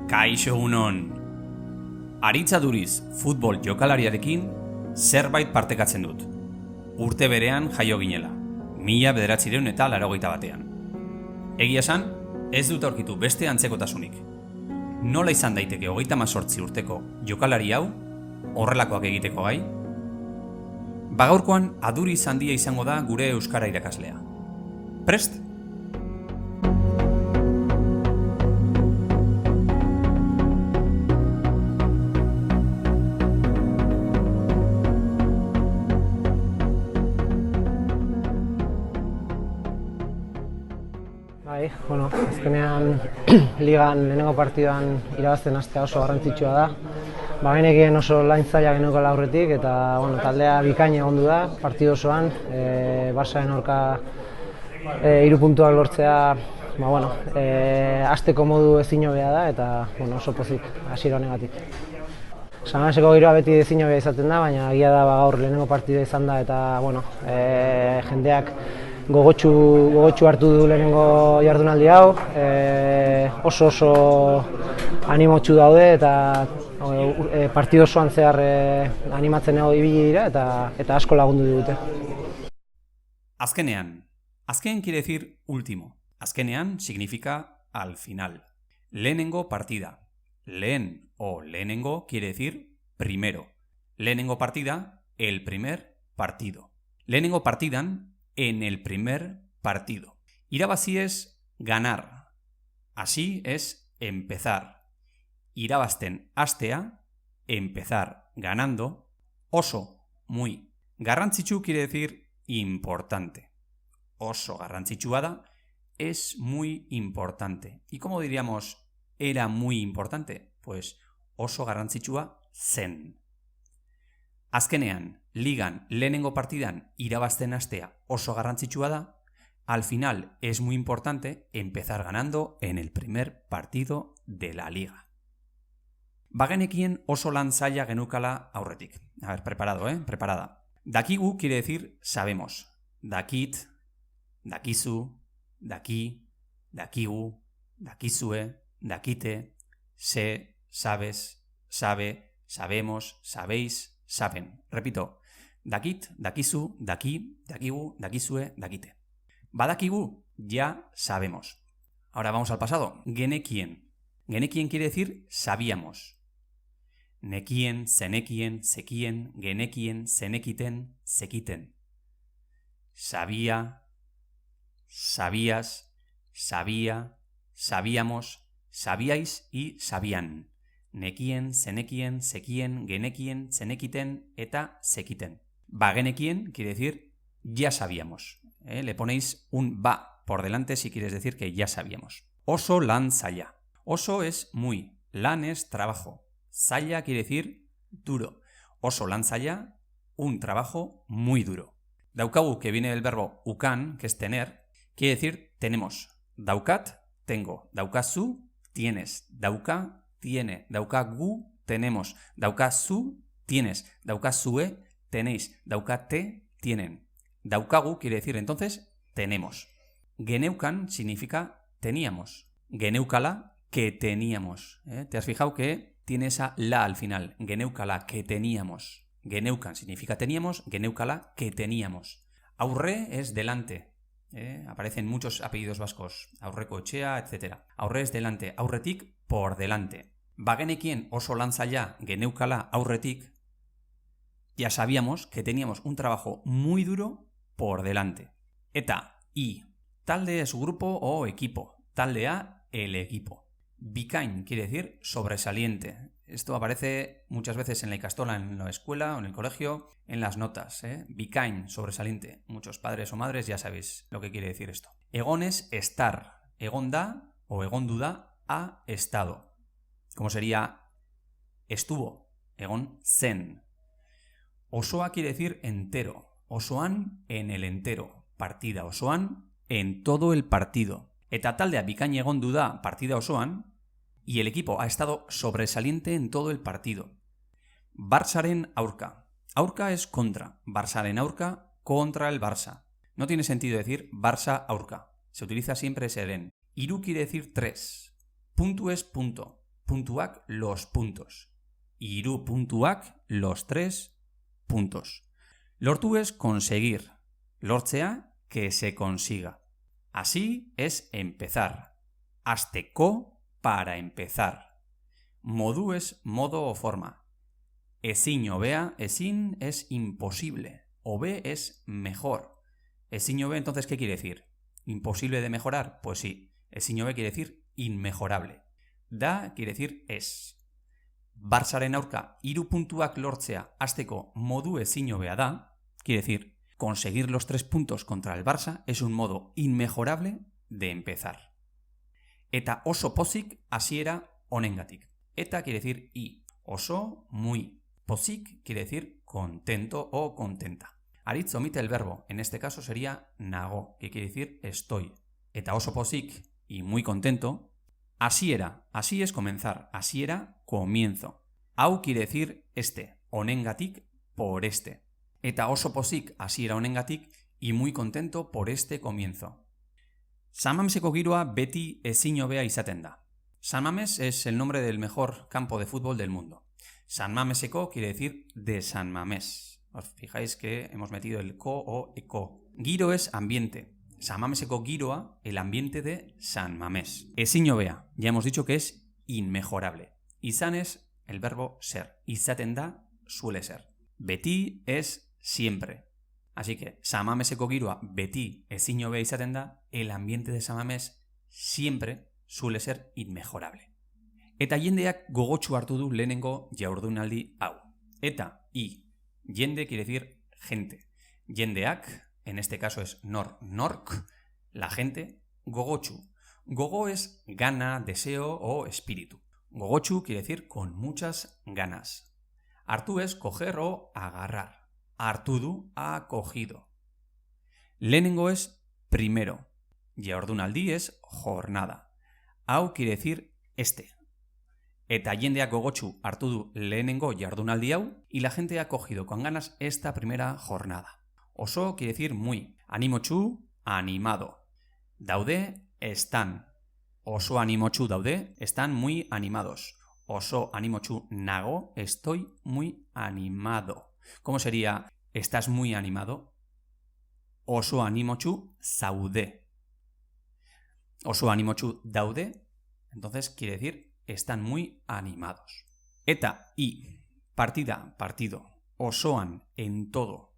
Kaixo unon! Aritza Duriz futbol jokalariarekin zerbait partekatzen dut. Urte berean jaio ginela, 1981. Egia esan, ez dut aurkitu beste antzekotasunik. Nola izan daiteke 38 urteko jokalari hau horrelakoak egiteko gai? Gaurkoan Aduriz handia izango da gure euskara irakaslea. Prest? Azkenean ligan lehenengo partidan irabazten hastea oso garrantzitsua da. Genekien oso lan zaila geneukala aurretik eta taldea bikain egondu da partidu osoan. Barsaren aurka 3 puntuak lortzea hasteko modu ezin hobea da eta oso pozik hasiera honengatik. Sanganeseko giroa beti ezin hobea izaten da, baina egia da gaur lehenengo partida izan da eta jendeak gogotsu hartu du lehenengo jardunaldi hau, oso animotsu daude eta partidu osoan zehar animatzen ibili dira eta asko lagundu digute. Azkenean quiere decir último. Azkenean significa al final. Lehenengo partida. Lehen o lehenengo quiere decir primero. Lehenengo partida, el primer partido. Lehenengo partidan, en el primer partido. Irabazi es ganar. Así es empezar. Irabazten hastea, empezar ganando. Oso, muy. Garrantzitsu quiere decir importante. Oso garrantzitsua da, es muy importante. ¿Y cómo diríamos era muy importante? Pues oso garrantzitsua zen. Azkenean, ligan lehenengo partidan irabazten hastea oso garrantzitsua da, al final es muy importante empezar ganando en el primer partido de la liga. Bagenekien oso lan zaila geneukala aurretik. A ver, preparado, preparada. Dakigu quiere decir sabemos. Dakit, dakizu, daki, dakigu, dakizue, dakite, sé, sabes, sabe, sabemos, sabéis, saben. Repito, dakit, dakizu, daki, dakigu, dakizue, dakite. Badakigu, ya sabemos. Ahora vamos al pasado. Genekien. Genekien quiere decir sabíamos. Nekien, zenekien, sekien, genekien, zenekiten, sekiten. Sabía, sabías, sabía, sabíamos, sabíais y sabían. Nekien, zenekien, sekien, genekien, zenekiten eta sekiten. Bagenekien quiere decir ya sabíamos. Le ponéis un ba por delante si quieres decir que ya sabíamos. Oso lan zaila. Oso es muy. Lan es trabajo. Zaila quiere decir duro. Oso lan zaila, un trabajo muy duro. Daukagu, que viene del verbo ukan, que es tener, quiere decir tenemos. Daukat, tengo. Daukazu, tienes. Dauka, tiene. Daukagu, tenemos. Daukazu, tienes. Daukazue, tenéis. Daukate, tienen. Daukagu quiere decir entonces tenemos. Geneukan significa teníamos. Geneukala, que teníamos. ¿Te has fijado que tiene esa la al final? Geneukala, que teníamos. Geneukan significa teníamos. Geneukala, que teníamos. Aurre es delante. Aparecen muchos apellidos vascos. Aurrekoetxea, etc. Aurre es delante. Aurretik, por delante. Bagenekien oso lan zaila geneukala aurretik, ya sabíamos que teníamos un trabajo muy duro por delante. Eta, y. Talde es grupo o equipo. Taldea, el equipo. Bikain quiere decir sobresaliente. Esto aparece muchas veces en la ikastola, en la escuela o en el colegio, en las notas. Bikain, sobresaliente. Muchos padres o madres ya sabéis lo que quiere decir esto. Egon es estar. Egon da o egon duda ha estado. ¿Cómo sería estuvo? Egon zen. Osoa quiere decir entero. Osoan en el entero. Partida osoan en todo el partido. Eta taldea bikain egondu da partida osoan y el equipo ha estado sobresaliente en todo el partido. Barsaren aurka. Aurka es contra. Barsaren aurka, contra el Barça. No tiene sentido decir Barça aurka. Se utiliza siempre ese eren. Hiru quiere decir 3. Puntu es punto. puntuak los puntos. Hiru puntuak los 3 puntos. Lortu es conseguir. Lortzea, que se consiga. Así es empezar. Hasteko, para empezar. Modu es modo o forma. Ezin hobea, ezin es imposible. Hobe es mejor. Ezin hobe, entonces, ¿qué quiere decir? ¿Imposible de mejorar? Pues sí. Ezin hobe quiere decir inmejorable. Da quiere decir es. Barçaren aurka hiru puntuak lortzea hasteko modu ezin hobea da, quiere decir, conseguir los 3 puntos contra el Barça es un modo inmejorable de empezar. Eta oso pozik hasiera honengatik. Eta quiere decir y. Oso, muy. Pozik quiere decir contento o contenta. Aritz omite el verbo, en este caso sería nago, que quiere decir estoy. Eta oso pozik y muy contento. Hasiera, así es comenzar. Hasiera, comienzo. Hau quiere decir este. Honengatik, por este. Eta oso pozik hasiera honengatik y muy contento por este comienzo. San Mameseko giroa beti ezin hobea izaten da. San Mames es el nombre del mejor campo de fútbol del mundo. San Mameseko quiere decir de San Mamés. Os fijáis que hemos metido el ko o eko. Giro es ambiente. San Mameseko giroa, el ambiente de San Mamés. Ezin hobea, ya hemos dicho que es inmejorable. Izan es el verbo ser. Izaten da, suele ser. Beti es siempre. Así que San Mameseko giroa beti ezin hobea izaten da, el ambiente de San Mamés siempre suele ser inmejorable. Eta jendeak gogotsu hartu du lehenengo jaurdunaldi hau. Eta, y. Jende quiere decir gente. Jendeak, en este caso es nork, la gente. Gogotsu. Gogo es gana, deseo o espíritu. Gogotsu quiere decir con muchas ganas. Hartu es coger o agarrar. Hartu du, ha cogido. Lehenengo es primero. Jaurdunaldi es jornada. Hau quiere decir este. Eta jendeak gogotsu hartu du lehenengo jardunaldi hau y la gente ha cogido con ganas esta primera jornada. Oso quiere decir muy. Animotsu, animado. Daude, están. Oso animotsu daude, están muy animados. Oso animotsu nago, estoy muy animado. ¿Cómo sería estás muy animado? Oso animotsu zaude. Oso animotsu daude, entonces quiere decir están muy animados. Eta, y, partida, partido. Osoan, en todo.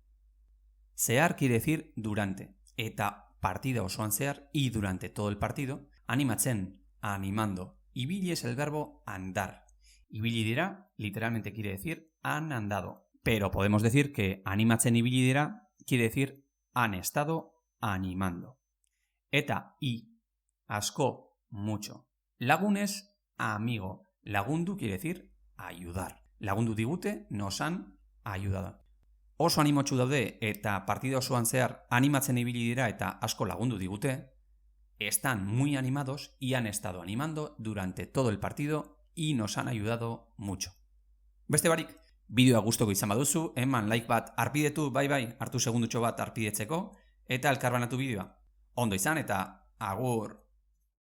Zehar quiere decir durante. Eta, partida osoan zehar, y durante todo el partido. Animatzen, animando. Ibili es el verbo andar. Ibili dira, literalmente quiere decir han andado. Pero podemos decir que animatzen ibili dira quiere decir han estado animando. Eta, y, asko, mucho. Lagunes, amigo. Lagundu quiere decir ayudar. Lagundu digute, nos han ayudado. Oso animotsu daude eta partida osoan zehar animatzen ibili dira eta asko lagundu digute. Están muy animados y han estado animando durante todo el partido y nos han ayudado mucho. Beste barik, bideoa gustoko izan baduzu, eman like bat arpidetu, bai, hartu segundutxo bat arpidetzeko, eta elkarbanatu bideoa. Ondo izan eta agur!